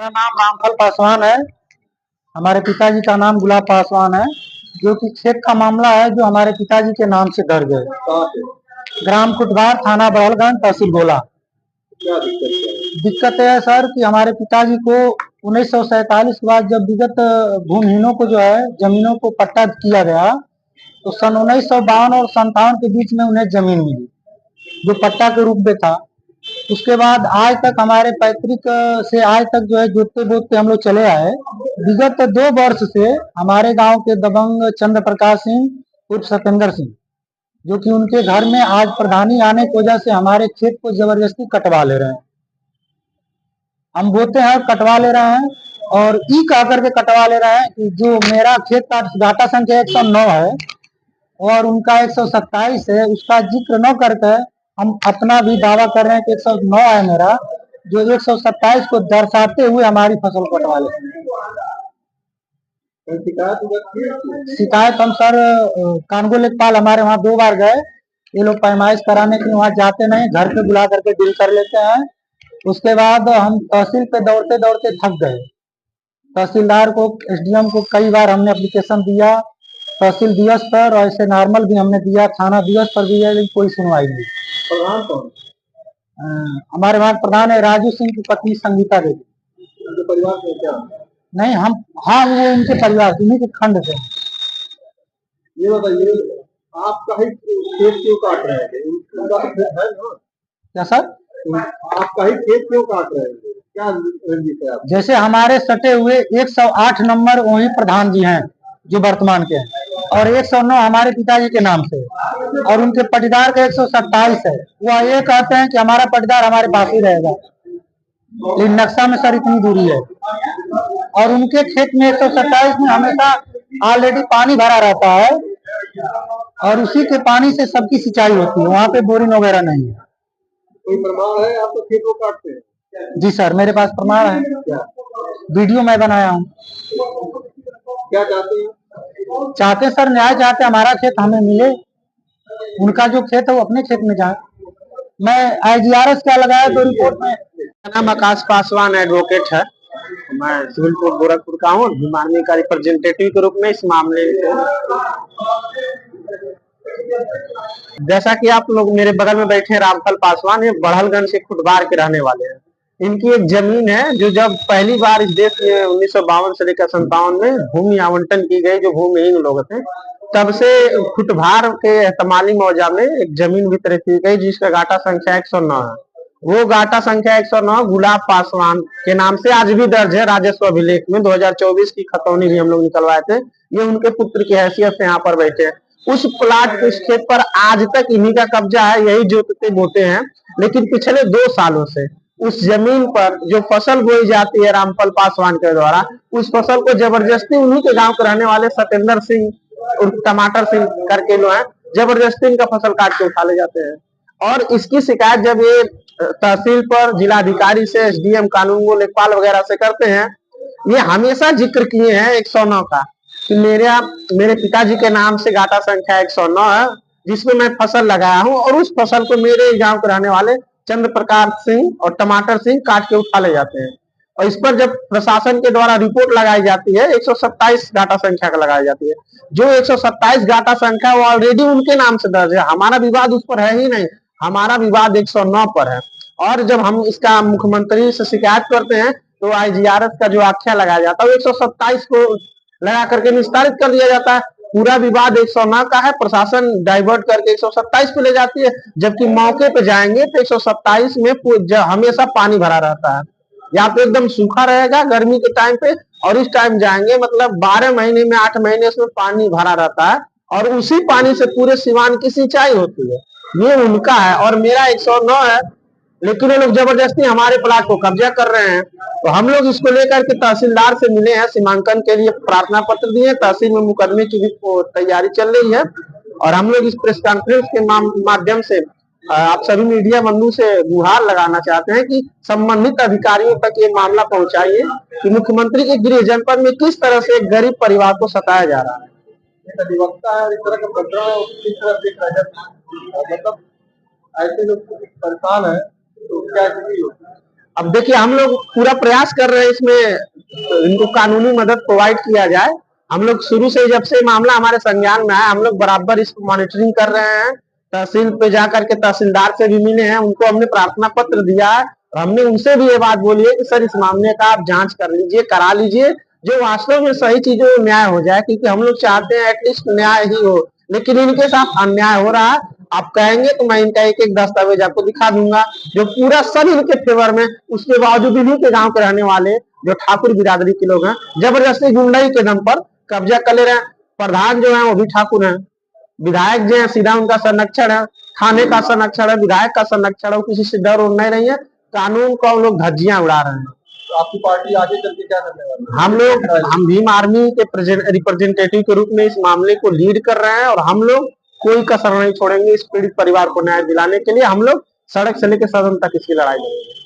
मेरा नाम रामफल पासवान है। हमारे पिताजी का नाम गुलाब पासवान है। जो कि खेत का मामला है जो हमारे पिताजी के नाम से दर्ज है। ग्राम कुटवार, थाना बड़हलगंज, तहसील गोला। क्या दिक्कत है? दिक्कत है सर कि हमारे पिताजी को 1947 के बाद जब विगत भूमिहीनों को जो है जमीनों को पट्टा किया गया, तो सन 1952 और 57 के बीच में उन्हें जमीन मिली जो पट्टा के रूप में था। उसके बाद आज तक हमारे पैतृक से आज तक जो है जोतते बोतते हम लोग चले आए। विगत 2 वर्ष से हमारे गांव के दबंग चंद्र प्रकाश सिंह उर्फ सतेंद्र सिंह, जो कि उनके घर में आज प्रधानी आने की वजह से हमारे खेत को जबरदस्ती कटवा ले रहे हैं। हम बोते हैं कटवा ले रहे हैं और ई कह करके कटवा ले रहे हैं कि जो मेरा खेत का डाटा संख्या 109 है और उनका 127 है, उसका जिक्र न करके हम अपना भी दावा कर रहे हैं कि 109 है मेरा, जो 127 को दर्शाते हुए हमारी फसल कटवा लेते हैं। शिकायत हम सर कानगो लेखपाल हमारे वहाँ 2 बार गए। ये लोग पैमाइश कराने के लिए वहाँ जाते नहीं, घर पे बुला करके डील कर लेते हैं। उसके बाद हम तहसील पे दौड़ते दौड़ते थक गए। तहसीलदार को, एसडीएम को कई बार हमने एप्लीकेशन दिया, तहसील दिवस पर और ऐसे नॉर्मल भी हमने दिया, थाना दिवस पर भी है, लेकिन कोई सुनवाई नहीं। प्रधान कौन? हमारे वहाँ प्रधान है राजू सिंह की पत्नी संगीता देवी। उनके परिवार में क्या? नहीं हम, हाँ वो उनके परिवार, उन्हीं के खंड से। ये बताइए, आपका ही खेत क्यों काट रहे हैं? उनका तो खेत है ना? क्या सर? आपका ही खेत क्यों काट रहे हैं? क्या रंजिश है आप? जैसे हमारे सटे हुए 108 नंबर वही प्रधान जी हैं जो वर्तमान के हैं, और 109 हमारे पिताजी के नाम से, और उनके पटीदार का 127 है। वह ये कहते हैं कि हमारा पटीदार हमारे पास ही रहेगा, लेकिन नक्शा में सर इतनी दूरी है। और उनके खेत में 127 में हमेशा ऑलरेडी पानी भरा रहता है और उसी के पानी से सबकी सिंचाई होती है, वहाँ पे बोरिंग वगैरह नहीं है। कोई प्रमाण है आप तो खेत को काटते हैं? जी सर, मेरे पास प्रमाण है, वीडियो मैं बनाया हूँ। क्या चाहते हैं? चाहते सर न्याय चाहते, हमारा खेत हमें मिले, उनका जो खेत है वो अपने खेत में जाए। मैं IGRS क्या लगाया तो रिपोर्ट में। मेरा नाम आकाश पासवान एडवोकेट है। मैं सिविल कोर्ट गोरखपुर का हूँ, आर्मी का रिप्रेजेंटेटिव के रूप में इस मामले को, जैसा कि आप लोग मेरे बगल में बैठे हैं रामफल पासवान, ये बड़हलगंज के खुटवार के रहने वाले हैं। इनकी एक जमीन है जो जब पहली बार इस देश में 1952 से लेकर 57 में भूमि आवंटन की गई, जो भूमिहीन लोग थे, तब से खुटवार के एहतमाली मौजा में एक जमीन वितरित की गई जिसका गाटा संख्या 109 है। वो गाटा संख्या 109 गुलाब पासवान के नाम से आज भी दर्ज है राजस्व अभिलेख में। 2024 की खतौनी भी हम लोग निकलवाए थे। ये उनके पुत्र की हैसियत से यहाँ पर बैठे हैं। उस प्लाट, उस खेत पर आज तक इन्हीं का कब्जा है, यही जोतते बोते हैं। लेकिन पिछले 2 सालों से उस जमीन पर जो फसल बोई जाती है रामफल पासवान के द्वारा, उस फसल को जबरदस्ती उन्हीं के गांव के रहने वाले सतेंद्र सिंह और टमाटर सिंह करके लोग हैं, जबरदस्ती इनका फसल काट के उठा ले जाते हैं। और इसकी शिकायत जब ये तहसील पर, जिलाधिकारी से, एसडीएम, कानून लेखपाल वगैरह से करते हैं, ये हमेशा जिक्र किए हैं 109 का कि मेरे पिताजी के नाम से गाटा संख्या 109 है जिसमें मैं फसल लगाया हूं, और उस फसल को मेरे गांव के रहने वाले चंद्र प्रकाश सिंह और टमाटर सिंह काट के उठा ले जाते हैं। और इस पर जब प्रशासन के द्वारा रिपोर्ट लगाई जाती है, 127 गाटा संख्या का लगाई जाती है, जो 127 गाटा संख्या वो ऑलरेडी उनके नाम से दर्ज है। हमारा विवाद उस पर है ही नहीं, हमारा विवाद 109 पर है। और जब हम इसका मुख्यमंत्री से शिकायत करते हैं तो IGRS का जो आख्या लगाया जाता है वो 127 को लगा करके निस्तारित कर दिया जाता है। पूरा विवाद 109 का है, प्रशासन डाइवर्ट करके 127 पे ले जाती है, जबकि मौके पे जाएंगे तो 127 में हमेशा पानी भरा रहता है। या तो एकदम सूखा रहेगा गर्मी के टाइम पे, और इस टाइम जाएंगे मतलब 12 महीने में 8 महीने इसमें पानी भरा रहता है, और उसी पानी से पूरे सिवान की सिंचाई होती है। ये उनका है और मेरा 109 है, लेकिन ये लोग जबरदस्ती हमारे प्लाट को कब्जा कर रहे हैं। तो हम लोग इसको लेकर के तहसीलदार से मिले हैं, सीमांकन के लिए प्रार्थना पत्र दिए। तहसील में मुकदमे की भी तैयारी चल रही है, और हम लोग इस प्रेस कॉन्फ्रेंस के माध्यम से आप सभी मीडिया बंधु से गुहार लगाना चाहते हैं कि संबंधित अधिकारियों तक ये मामला पहुंचाइए कि मुख्यमंत्री के गृह जनपद में किस तरह से एक गरीब परिवार को सताया जा रहा है। अधिवक्ता है, इस तरह का मुद्दा किस तरह दिख रहा है? मतलब ऐसे लोग परेशान है तो क्या स्थिति होती है? अब देखिए हम लोग पूरा प्रयास कर रहे हैं इसमें इनको कानूनी मदद प्रोवाइड किया जाए। हम लोग शुरू से जब से मामला हमारे संज्ञान में आया हम लोग बराबर इसको मॉनिटरिंग कर रहे हैं। तहसील पे जाकर के तहसीलदार से भी मिले हैं, उनको हमने प्रार्थना पत्र दिया है और हमने उनसे भी ये बात बोली है कि सर इस मामले का आप जांच कर लीजिए, करा लीजिए, जो वास्तव में सही चीजों में न्याय हो जाए, क्योंकि हम लोग चाहते हैं एटलीस्ट न्याय ही हो। लेकिन इनके साथ अन्याय हो रहा है। आप कहेंगे तो मैं इनका एक एक दस्तावेज आपको दिखा दूंगा जो पूरा सब इनके फेवर में, उसके बावजूद इन्हीं के गांव के रहने वाले जो ठाकुर बिरादरी के लोग हैं जबरदस्ती गुंडाई के दम पर कब्जा कर ले रहे हैं। प्रधान जो है वो भी ठाकुर है, विधायक जो है सीधा उनका संरक्षण है, थाने का संरक्षण है, विधायक का संरक्षण है, किसी से डर और नहीं रही है। कानून को हम लोग धज्जियां उड़ा रहे हैं। तो आपकी पार्टी आगे चल के क्या करने वाली है? हम भीम आर्मी के रिप्रेजेंटेटिव के रूप में इस मामले को लीड कर रहे हैं और हम लोग कोई कसर नहीं छोड़ेंगे इस पीड़ित परिवार को न्याय दिलाने के लिए। हम लोग सड़क से लेकर सदन तक इसकी लड़ाई लड़ेंगे।